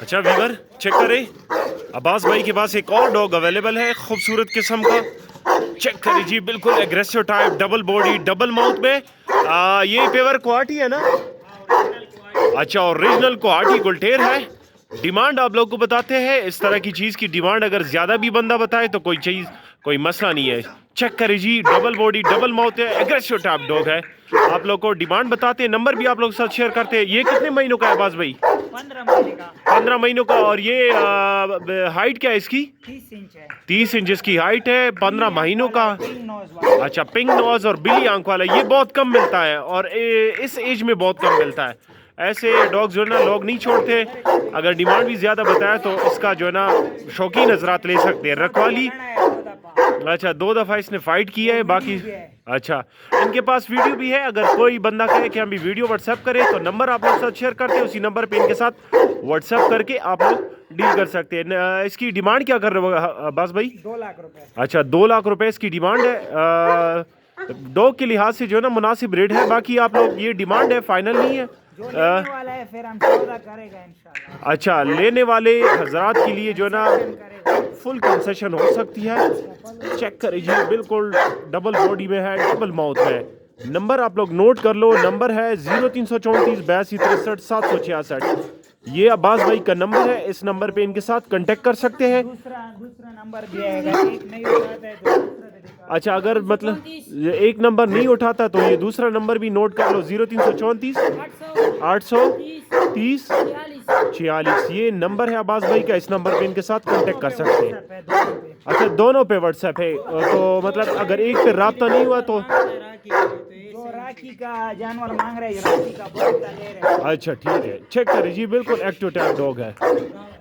अच्छा Weaver check करें, अब्बास भाई के पास एक और डॉग अवेलेबल है खूबसूरत किस्म का। चेक करिए जी, बिल्कुल aggressive type, double body double mouth में। ये पेवर क्वालिटी है ना? अच्छा, ओरिजिनल क्वालिटी गुलटेर है। डिमांड आप लोग को बताते हैं, इस तरह की चीज़ की डिमांड अगर ज़्यादा भी बंदा बताए तो कोई चीज़ कोई मसला नहीं है। चेक करें जी, डबल बॉडी डबल माउथ है, एग्रेसिव टाइप डॉग है। आप लोग को डिमांड बताते हैं, नंबर भी आप लोग के साथ शेयर करते हैं। ये कितने महीनों का है अब्बास भाई? 15 महीने का। 15 महीनों का। और ये हाइट क्या है इसकी? 30 इंच है। 30 इंच इसकी हाइट है, 15 महीनों का। पिंक नोज वाला। अच्छा, पिंक नोज और बिली आंख वाला, ये बहुत कम मिलता है और इस एज में बहुत कम मिलता है। ऐसे डॉग जो है ना लोग नहीं छोड़ते। अगर डिमांड भी ज़्यादा बताया तो इसका जो है ना शौकीन हजरात ले सकते हैं। रखवाली, अच्छा 2 दफ़ा इसने फाइट किया है बाकी। अच्छा, इनके पास वीडियो भी है। अगर कोई बंदा कहे कि हम भी वीडियो व्हाट्सएप करें तो नंबर आप लोग साथ शेयर करते हैं, उसी नंबर पे इनके साथ व्हाट्सएप करके आप लोग डील कर सकते हैं। इसकी डिमांड क्या कर रहे हो अब्बास भाई? 2 लाख रुपए। अच्छा, 2 लाख रुपए इसकी डिमांड है। डॉग के लिहाज से जो है ना मुनासिब रेट है। बाकी आप लोग, ये डिमांड है, फाइनल नहीं है। जो लेने वाला है फिर हम सौदा करेगा इंशाल्लाह। अच्छा, लेने वाले हजरात के लिए जो है ना करेगा। फुल कंसेशन हो सकती है। चेक करिए जी, बिल्कुल डबल बॉडी में है, डबल माउथ है। नंबर आप लोग नोट कर लो, नंबर है 0334 82 63 766। ये अब्बास भाई का नंबर है, इस नंबर पे इनके साथ कांटेक्ट कर सकते हैं। दूसरा दूसरा नंबर भी है, अगर एक नहीं उठाता है तो दूसरा दे देगा। अच्छा, अगर मतलब ये एक नंबर नहीं उठाता तो ये दूसरा नंबर भी नोट कर लो, 0334 830 46। ये नंबर है अब्बास भाई का, इस नंबर पे इनके साथ कांटेक्ट कर सकते हैं। अच्छा, दोनों पे व्हाट्सएप है, तो मतलब अगर एक पे रब्ता नहीं हुआ तो? जो राखी का जानवर मांग रहे हैं, राखी का बहुत ले रहे हैं। अच्छा ठीक है, चेक करिए जी, बिल्कुल एक्टिव टाइप डॉग है।